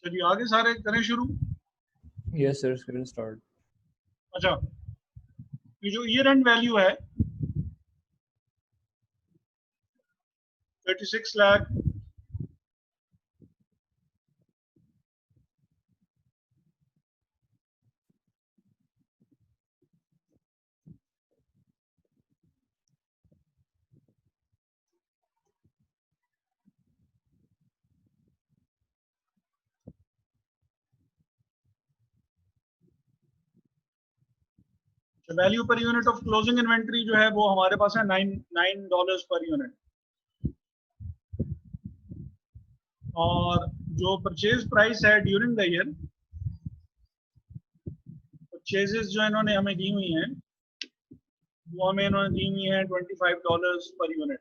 चलिए आगे सारे करें शुरू। Yes sir, start. अच्छा, ये जो ईयर एंड वैल्यू है 36 lakh, value per unit of closing inventory जो है वो हमारे पास है $9 पर यूनिट। और जो परचेज प्राइस है ड्यूरिंग द ईयर, परचेजेस जो इन्होंने हमें दी हुई हैं वो हमें इन्होंने दी हुई है $25 पर यूनिट।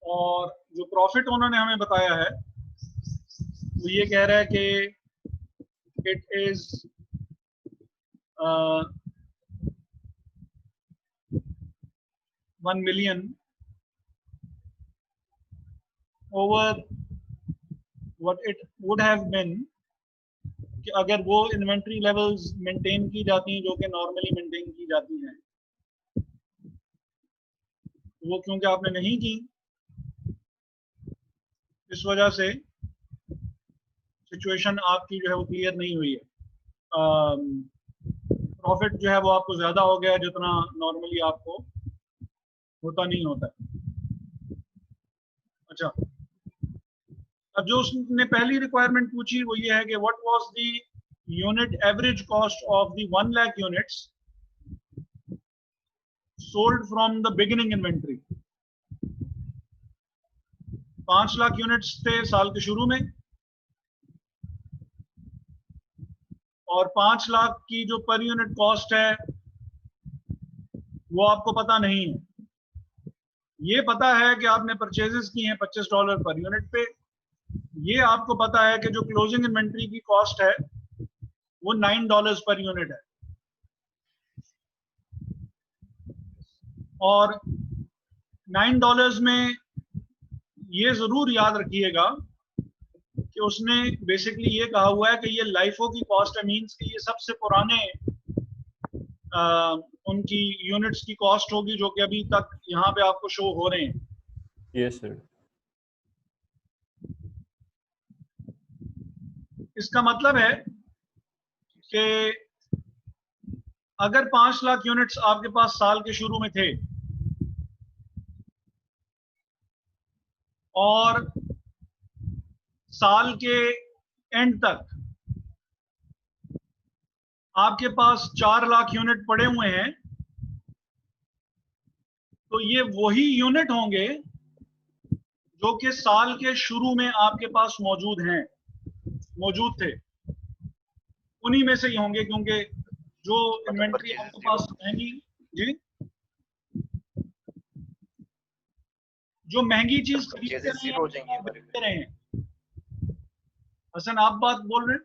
और जो प्रॉफिट उन्होंने हमें बताया है वो ये कह रहा है कि it is 1 million over what it would have been, कि अगर वो इन्वेंट्री लेवल्स मेंटेन की जाती हैं जो कि नॉर्मली मेंटेन की जाती हैं, वो क्योंकि आपने नहीं की, इस वजह से सिचुएशन आपकी जो है वो क्लियर नहीं हुई है। प्रॉफिट जो है वो आपको ज्यादा हो गया जितना नॉर्मली आपको होता नहीं होता है। अच्छा, अब जो उसने पहली रिक्वायरमेंट पूछी वो ये है कि what was the unit average cost of the 1 lakh units sold from the beginning inventory. 5 lakh units थे साल के शुरू में, और 5 लाख की जो पर यूनिट कॉस्ट है वो आपको पता नहीं है। ये पता है कि आपने परचेजेस की हैं $25 पर यूनिट पे। ये आपको पता है कि जो क्लोजिंग इन्वेंट्री की कॉस्ट है वो $9 पर यूनिट है। और $9 में ये जरूर याद रखिएगा कि उसने बेसिकली ये कहा हुआ है कि ये लाइफो की कॉस्ट है, मींस कि ये सबसे पुराने उनकी यूनिट्स की कॉस्ट होगी जो कि अभी तक यहाँ पे आपको शो हो रहे हैं। Yes sir. इसका मतलब है कि अगर 5 लाख यूनिट्स आपके पास साल के शुरू में थे और साल के एंड तक आपके पास 4 लाख यूनिट पड़े हुए हैं, तो ये वही यूनिट होंगे जो कि साल के शुरू में आपके पास मौजूद थे। उन्हीं में से ही होंगे, क्योंकि जो इन्वेंट्री आपके पास महंगी, जी, जो महंगी चीज खरीदते रहे हैं। हसन, आप बात बोल रहे हैं?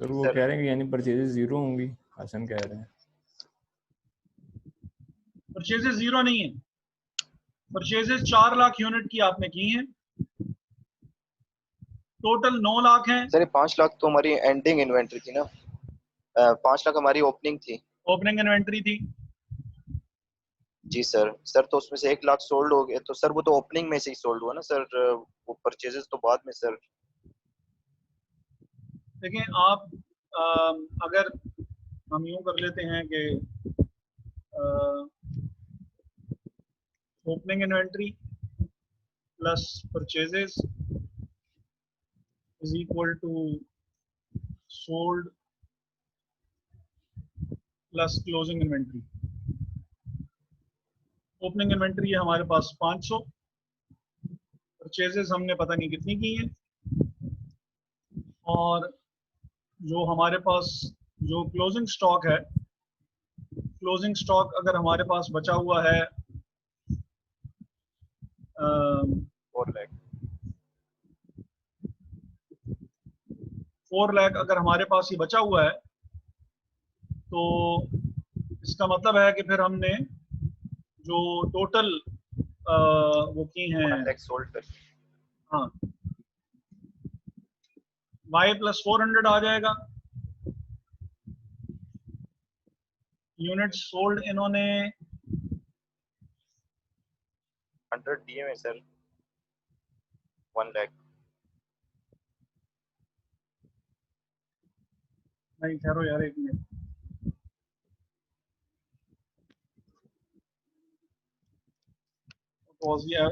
सर वो कह रहे हैं कि यानी परचेजेस जीरो होंगी, हसन कह रहे हैं। परचेजेस जीरो नहीं है, परचेजेस 4 लाख यूनिट की आपने की हैं, टोटल 9 लाख हैं। सर 5 लाख तो हमारी एंडिंग इन्वेंट्री थी ना, 5 लाख हमारी ओपनिंग थी। ओपनिंग इन्वेंट्री थी जी सर। तो उसमें से 1 लाख सोल्ड हो गए, तो सर वो तो ओपनिंग में से ही सोल्ड हुआ ना सर, वो परचेजेस तो बाद में सर। देखिए आप अगर हम यूं कर लेते हैं कि opening inventory plus purchases is equal to sold plus closing inventory. Opening inventory है हमारे पास 500, परचेजेस हमने पता नहीं कितनी की है, और जो हमारे पास जो क्लोजिंग स्टॉक है, क्लोजिंग स्टॉक अगर हमारे पास बचा हुआ है 4 लाख अगर हमारे पास ही बचा हुआ है, तो इसका मतलब है कि फिर हमने जो टोटल वो की हैं, 1 लाख सोल्ड कर, हाँ, y प्लस 400 आ जाएगा। यूनिट सोल्ड इन्होंने 100 दिए में सर, 1 लाख। नहीं ठहरो यार एक मिनट,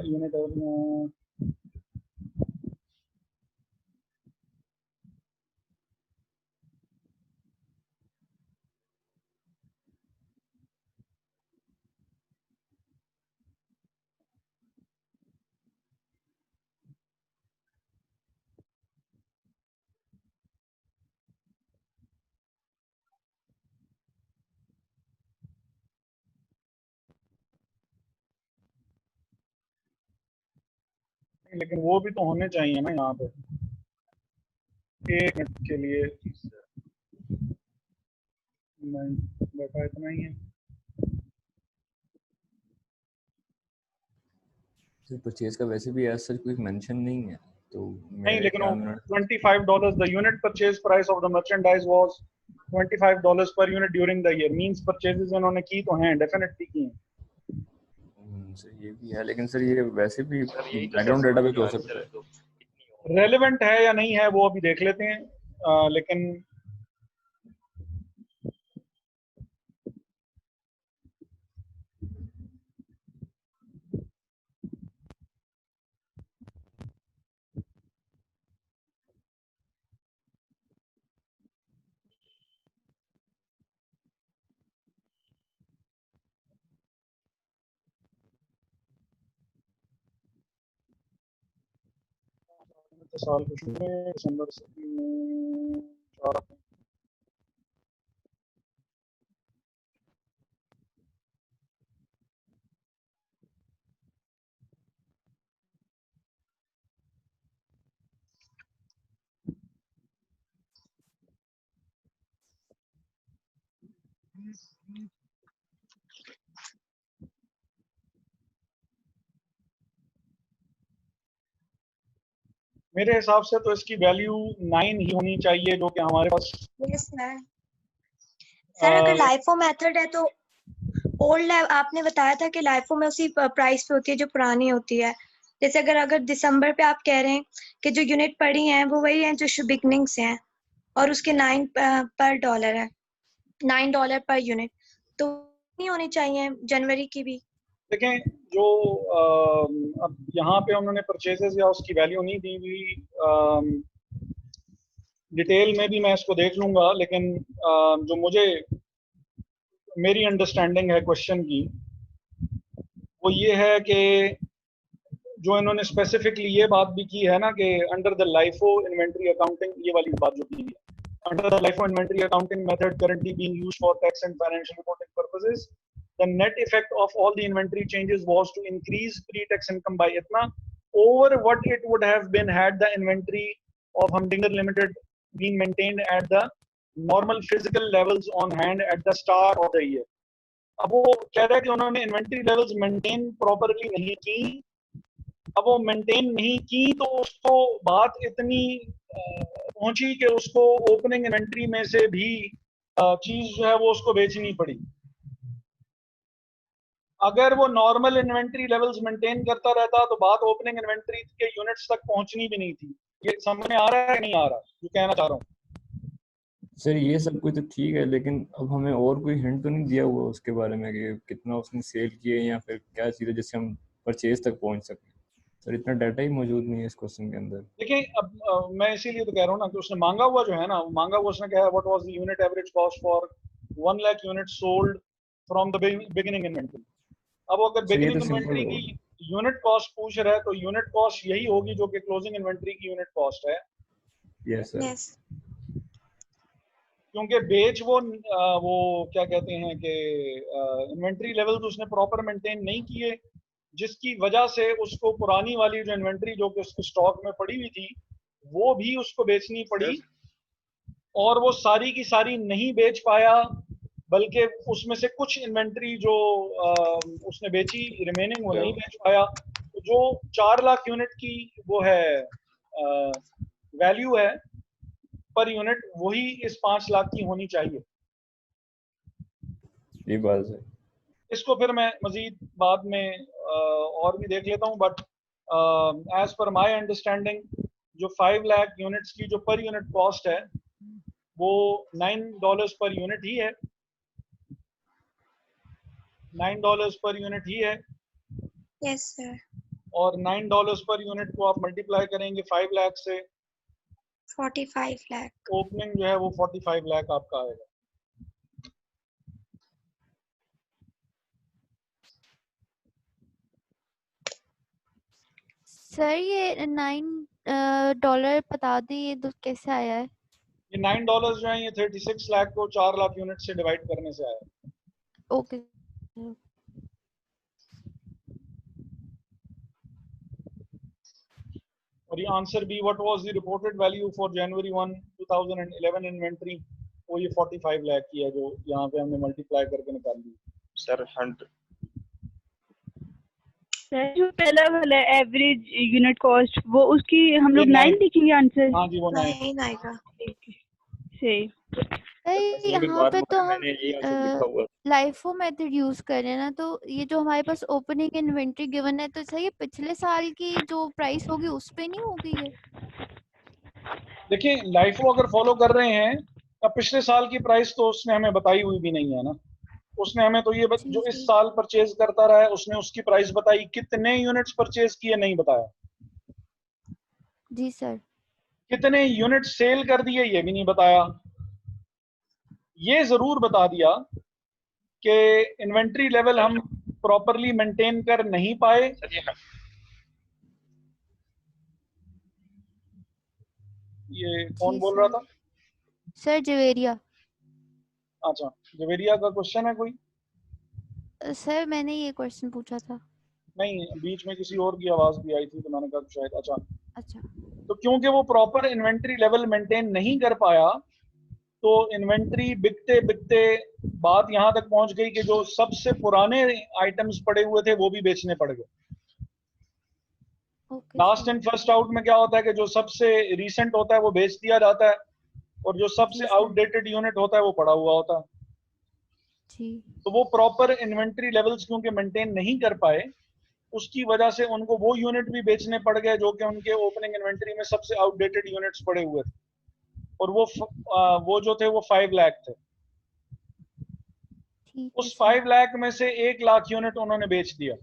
यूनिट लेकिन वो भी तो होने चाहिए ना यहाँ पे। एक मिनट के लिए, नहीं बेटा इतना ही है। परचेज का वैसे भी एज सच कोई मेंशन नहीं है, तो नहीं, मेरे लेकिन वो ख्याल में $25 the unit purchase price of the merchandise was $25 per unit during the year. Means purchases इन्होंने की तो हैं, डेफिनेटली की हैं। सर ये भी है, लेकिन सर ये वैसे भी सर यही तो सर बैकग्राउंड समझ डेटा भी नहीं तो आ हो रही सकता सर, है। तो कितनी होगी। रेलेवेंट है या नहीं है वो अभी देख लेते हैं, लेकिन साल के शुरू में दिसंबर से 4 मेरे हिसाब से तो इसकी वैल्यू 9 ही होनी चाहिए, जो कि हमारे पास यस सर। सर अगर लाइफो मेथड है तो ओल्ड आपने बताया था कि लाइफो में उसी प्राइस पे होती है जो पुरानी होती है। जैसे अगर अगर दिसंबर पे आप कह रहे हैं कि जो यूनिट पड़ी हैं वो वही हैं जो बिगनिंग से हैं और उसके 9 पर डॉलर है, $9 पर यूनिट, तो नहीं होनी चाहिए जनवरी की भी। देखें। जो अब यहाँ पे उन्होंने परचेजेस या उसकी वैल्यू नहीं दी हुई, डिटेल में भी मैं इसको देख लूंगा, लेकिन जो मुझे मेरी अंडरस्टैंडिंग है क्वेश्चन की वो ये है कि जो इन्होंने स्पेसिफिकली ये बात भी की है ना कि under the LIFO inventory accounting, ये वाली बात जो की है, under the LIFO inventory accounting method currently being used for tax and financial reporting purposes, the net effect of all the inventory changes was to increase pre-tax income by itna over what it would have been had the inventory of Humdinger Limited been maintained at the normal physical levels on hand at the start of the year. अब वो कह रहा है कि उन्होंने inventory levels maintain properly नहीं की। अब वो मेंटेन नहीं की तो उसको बात इतनी पहुंची कि उसको ओपनिंग इन्वेंट्री में से भी चीज जो है वो उसको बेचनी पड़ी। अगर वो नॉर्मल इन्वेंट्री लेवल्स मेंटेन करता रहता तो बात ओपनिंग इन्वेंट्री के यूनिट्स तक पहुंचनी भी नहीं थी। ये समझ में आ रहा है नहीं आ रहा जो कहना चाह रहा हूँ? सर ये सब कुछ तो ठीक है, लेकिन अब हमें और कोई हिंट तो नहीं दिया हुआ उसके बारे में कि कितना उसने सेल किए या फिर क्या चीज़ है जिससे हम परचेज तक पहुंच सकें। सर इतना डाटा ही मौजूद नहीं है इस क्वेश्चन के अंदर। देखिए अब मैं इसीलिए तो कह रहा हूँ ना कि उसने मांगा हुआ जो है ना, मांगा हुआ उसने कहा है what was the unit average cost for 1 lakh unit sold from the beginning inventory. अब अगर सर ये बिगिनिंग तो सिंपल इन्वेंट्री हो की यूनिट कॉस्ट पूछ रहा है तो यूनिट कॉस्ट यही होगी जो कि क्लोजिंग इन्वेंट्री की यूनिट कॉस्ट है, यस सर। यस क्योंकि बेच वो क्या कहते हैं कि इन्वेंट्री लेवल तो उसने प्रॉपर मेंटेन नहीं किए, जिसकी वजह से उसको पुरानी वाली जो इन्वेंट्री जो कि उसके स्टॉक में पड़ी हुई थी वो भी उसको बेचनी पड़ी, और वो सारी की सारी नहीं बेच पाया बल्कि उसमें से कुछ इन्वेंट्री जो उसने बेची, रिमेनिंग वो नहीं बेच पाया। तो जो 4 लाख यूनिट की वो है वैल्यू है पर यूनिट, वही इस 5 लाख की होनी चाहिए। ये बात है। इसको फिर मैं मजीद बाद में और भी देख लेता हूँ, but as per my understanding जो 5 लाख यूनिट्स की जो पर यूनिट कॉस्ट है वो $9 पर यूनिट ही है, $9 पर यूनिट ही है। Yes sir. और $9 पर यूनिट को आप मल्टीप्लाई करेंगे 5 लाख से, 45 लाख। ओपनिंग जो है वो 45 लाख आपका आएगा। सर ये $9 बता दी, ये तो कैसे आया है? ये $9 जो है ये 36 लाख को 4 लाख यूनिट से डिवाइड करने से आया। ओके। और ये answer B, what was the reported value for January 1 2011 inventory, वो ये 45 लाख की है जो यहाँ पे हमने मल्टीप्लाई करके निकाल दी। सर 100 सर जो पहला वाला एवरेज यूनिट कॉस्ट वो उसकी हम लोग ये 9 9 लिखेंगे आंसर। हाँ जी वो 9 9 आएगा। सही। सर यहाँ पे तो हम लाइफो मेथड यूज कर रहे हैं ना, तो ये जो हमारे पास ओपनिंग इन्वेंट्री गिवन है, तो सर ये पिछले साल की जो प्राइस होगी उस पे नहीं होगी ये? देखिए लाइफो अगर फॉलो कर रहे हैं तब पिछले साल की प्राइस तो उसने हमें बताई हुई भी नहीं है ना। उसने हमें तो ये जो इस साल परचेज करता रहा है उसने उसकी प्राइस बताई, कितने यूनिट्स परचेज किए नहीं बताया। जी सर। कितने यूनिट सेल कर दिए ये भी नहीं बताया। ये जरूर बता दिया कि इन्वेंट्री लेवल हम प्रॉपरली मेंटेन कर नहीं पाए। ये कौन बोल रहा था? सर जवेरिया। अच्छा, जवेरिया का क्वेश्चन है कोई? सर मैंने ये क्वेश्चन पूछा था। नहीं, बीच में किसी और की आवाज भी आई थी तो मैंने कहा शायद। अच्छा। तो क्योंकि वो प्रॉपर इन्वेंट्री लेवल मेंटेन नहीं कर पाया तो इन्वेंट्री बिकते बिकते बात यहाँ तक पहुंच गई कि जो सबसे पुराने आइटम्स पड़े हुए थे वो भी बेचने पड़ गए। लास्ट एंड फर्स्ट आउट में क्या होता है कि जो सबसे रीसेंट होता है वो बेच दिया जाता है और जो सबसे आउटडेटेड यूनिट होता है वो पड़ा हुआ होता है। तो वो प्रॉपर इन्वेंट्री लेवल्स क्योंकि मेंटेन नहीं कर पाए उसकी वजह से उनको वो यूनिट भी बेचने पड़ गए जो कि उनके ओपनिंग इन्वेंट्री में सबसे आउटडेटेड यूनिट्स पड़े हुए थे। और वो जो थे वो 5 लाख थे। उस 5 लाख में से 1 लाख यूनिट उन्होंने बेच दिया।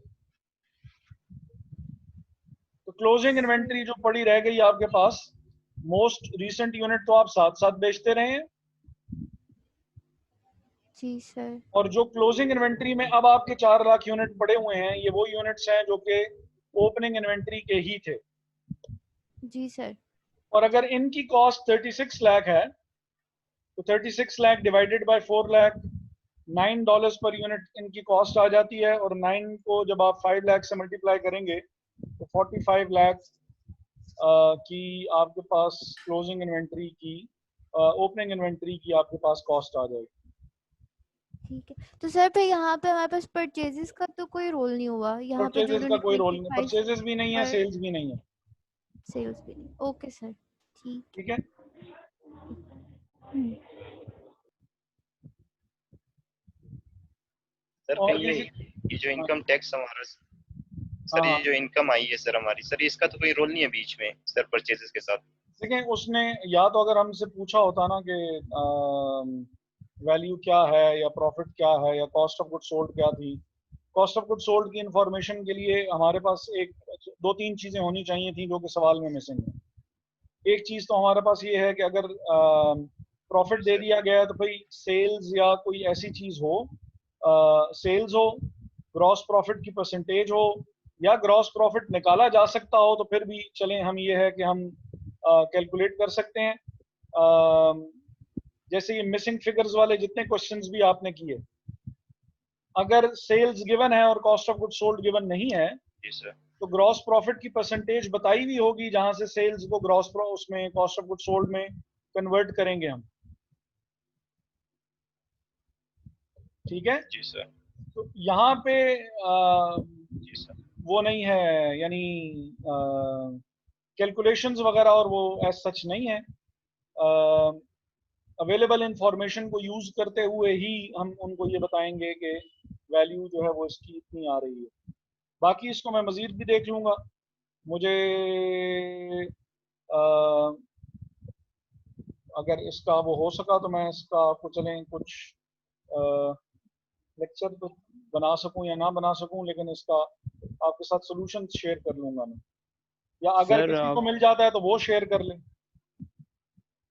तो क्लोजिंग इन्वेंट्री जो पड़ी रह गई आपके पास, मोस्ट रीसेंट यूनिट तो आप साथ साथ बेचते रहे हैं। जी सर। और जो क्लोजिंग इन्वेंट्री में अब आपके 4 लाख यूनिट पड़े हुए हैं ये वो यूनिट्स हैं जो कि ओपनिंग इन्वेंट्री के ही थे। जी सर। और अगर इनकी कॉस्ट 36 लाख है तो 36 lakh divided by 4 lakh, $9 per unit इनकी कॉस्ट आ जाती है। और 9 को जब आप 5 लाख से मल्टीप्लाई करेंगे तो 45 लाख की आपके पास क्लोजिंग इन्वेंट्री की, ओपनिंग इन्वेंट्री की आपके पास कॉस्ट आ जाएगी। ठीक है। तो सर फिर यहाँ पे हमारे पास परचेजेस का तो कोई रोल नहीं हुआ यहाँ पे? परचेजेस का कोई रोल नहीं, परचेजेस भी नहीं है, सेल्स भी नहीं है। सेल्स भी नहीं। ओके सर, ठीक है। सर पहले ये जो इनकम टैक्स हमारा सर, ये जो इनकम आई है सर हमारी, सर इसका तो कोई रोल नहीं है बीच में सर परचेजेस के साथ? देखिए उसने या तो अगर हमसे पूछा होता ना कि वैल्यू क्या है या प्रॉफिट क्या है या कॉस्ट ऑफ गुड सोल्ड क्या थी, कॉस्ट ऑफ गुड सोल्ड की इंफॉर्मेशन के लिए हमारे पास एक 2-3 चीजें होनी चाहिए थी जो कि सवाल में मिसिंग है। एक चीज तो हमारे पास ये है कि अगर प्रॉफिट दे दिया गया है तो भाई सेल्स या कोई ऐसी चीज हो, सेल्स हो, ग्रॉस प्रॉफिट की परसेंटेज हो या ग्रॉस प्रॉफिट निकाला जा सकता हो तो फिर भी चलें, हम ये है कि हम कैलकुलेट कर सकते हैं। जैसे ये मिसिंग फिगर्स वाले जितने क्वेश्चंस भी आपने किए, अगर सेल्स गिवन है और cost of good sold given नहीं है तो ग्रॉस प्रॉफिट की परसेंटेज बताई हुई होगी जहां से सेल्स को ग्रॉस उसमें कॉस्ट ऑफ गुड सोल्ड में कन्वर्ट करेंगे हम। ठीक है जी सर। तो यहाँ पे जी सर। वो नहीं है, यानी कैलकुलेशंस वगैरह और वो एज सच नहीं है। अवेलेबल इंफॉर्मेशन को यूज करते हुए ही हम उनको ये बताएंगे कि वैल्यू जो है वो इसकी इतनी आ रही है। बाकी इसको मैं मजीद भी देख लूँगा। मुझे अगर इसका वो हो सका तो मैं इसका आपको चलें कुछ लेक्चर तो बना सकूं या ना बना सकूं, लेकिन इसका आपके साथ सॉल्यूशन शेयर कर लूंगा मैं, या अगर सर किसी को आप मिल जाता है तो वो शेयर कर लें।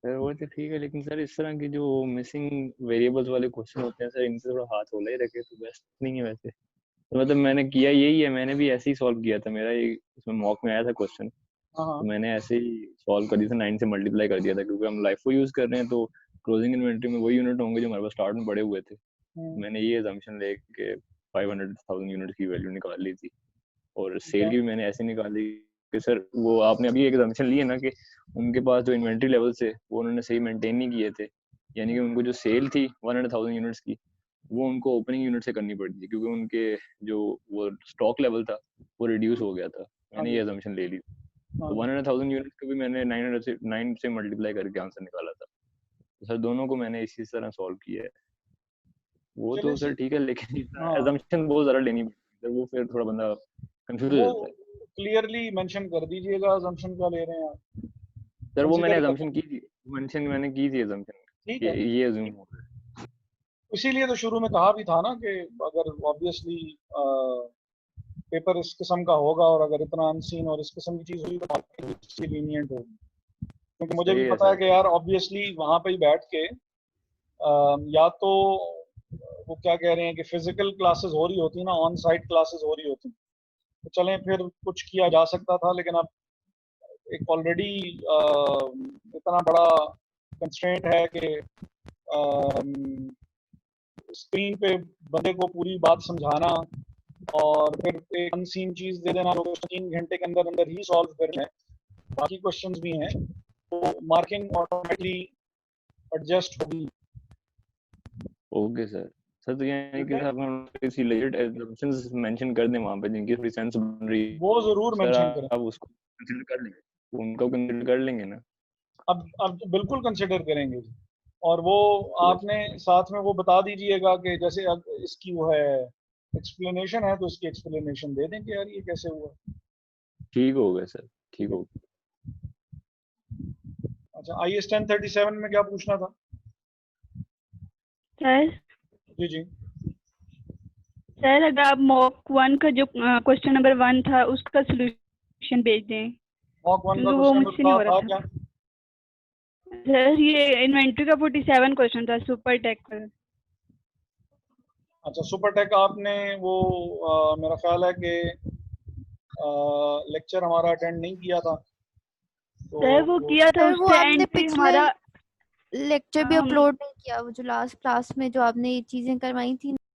सर वो तो ठीक है, लेकिन सर इस तरह की जो मिसिंग वेरिएबल्स वाले क्वेश्चन होते हैं सर, इनसे थोड़ा हाथ होला ही रखे तो बेस्ट नहीं है वैसे। तो मतलब मैंने किया यही है, मैंने भी ऐसे ही सॉल्व किया था। मेरा ये इसमें मॉक में आया था क्वेश्चन, हाँ तो मैंने ऐसे ही सॉल्व कर दिया था, 9 से मल्टीप्लाई कर दिया था, क्योंकि हम लाइफो यूज कर रहे हैं तो क्लोजिंग इन्वेंटरी में वही यूनिट होंगे जो हमारे पास स्टार्ट में पड़े हुए थे। मैंने ये assumption लेके 500,000 यूनिट की वैल्यू निकाल ली थी, और सेल की भी मैंने ऐसे निकाली कि सर वो आपने अभी एक assumption ली है ना कि उनके पास जो इन्वेंट्री लेवल थे वो उन्होंने सही मेंटेन नहीं किए थे, यानी कि उनको जो सेल थी 100,000 यूनिट्स की वो उनको ओपनिंग यूनिट से करनी पड़ी थी, क्योंकि उनके जो वो स्टॉक लेवल था वो रिड्यूस हो गया था। मैंने ये assumption ले ली, तो 100,000 यूनिट को भी मैंने 9 से मल्टीप्लाई करके आंसर निकाला था। तो सर दोनों को मैंने इसी तरह सॉल्व किया है। वो तो सर ठीक है, लेकिन assumption बहुत ज़्यादा लेनी पड़ती है, वो फिर थोड़ा बंदा कंफ्यूज हो वो जाता है। क्लियरली मेंशन कर दीजिएगा assumption क्या ले रहे हैं आप। सर वो मैंने Consider assumption की थी, मैंने की थी assumption, ठीक कि है, ये assume हो रहा है। इसीलिए तो शुरू में कहा भी था ना कि अगर ऑब्वियसली पेपर इस किस्म का होगा और अगर इतना अनसीन और इस किस्म की चीज हुई तो लीनियंट होगी, क्योंकि मुझे भी सही है पता है सर। कि यार ऑब्वियसली वहां पे ही बैठ के या तो वो क्या कह रहे हैं कि फिजिकल क्लासेस हो रही होती ना, ऑन साइट क्लासेस हो रही होती, तो चलें फिर कुछ किया जा सकता था, लेकिन अब एक ऑलरेडी इतना बड़ा कंस्ट्रेंट है कि स्क्रीन पे बंदे को पूरी बात समझाना और फिर एक अनसीन चीज दे देना, लोग 3 घंटे के अंदर अंदर ही सॉल्व कर लें। बाकी क्वेश्चंस भी हैं तो मार्किंग ऑटोमेटिकली एडजस्ट होगी। Okay sir. सर तो यानी कि आप इसी लेजिट assumptions मेंशन कर दें वहां पे जिनकी थोड़ी सेंस बन रही है, वो जरूर सर मेंशन करें। आप उसको कंसीडर कर लेंगे, उनको कंसीडर कर लेंगे ना? अब बिल्कुल कंसिडर करेंगे जी। और वो आपने साथ में वो बता दीजिएगा कि जैसे अब इसकी वो है एक्सप्लेनेशन है तो इसकी एक्सप्लेनेशन दे दें कि यार ये कैसे हुआ। ठीक हो गया सर, ठीक हो गया। अच्छा, IAS 1037 में क्या पूछना था? सर जी जी सर अगर आप मॉक 1 का जो क्वेश्चन नंबर 1 था उसका सॉल्यूशन भेज दें, मॉक 1 का क्योंकि वो क्वेश्चन मुझसे नहीं हो रहा था। क्या? सर ये इन्वेंट्री का 47 क्वेश्चन था, सुपर टेक का। अच्छा, सुपर टेक आपने वो मेरा ख्याल है कि लेक्चर हमारा अटेंड नहीं किया था तो सर वो किया था, सर वो उससे आपने एंड पे पिछले हमारा लेक्चर भी हम अपलोड नहीं किया, वो जो लास्ट क्लास में जो आपने ये चीजें करवाई थी।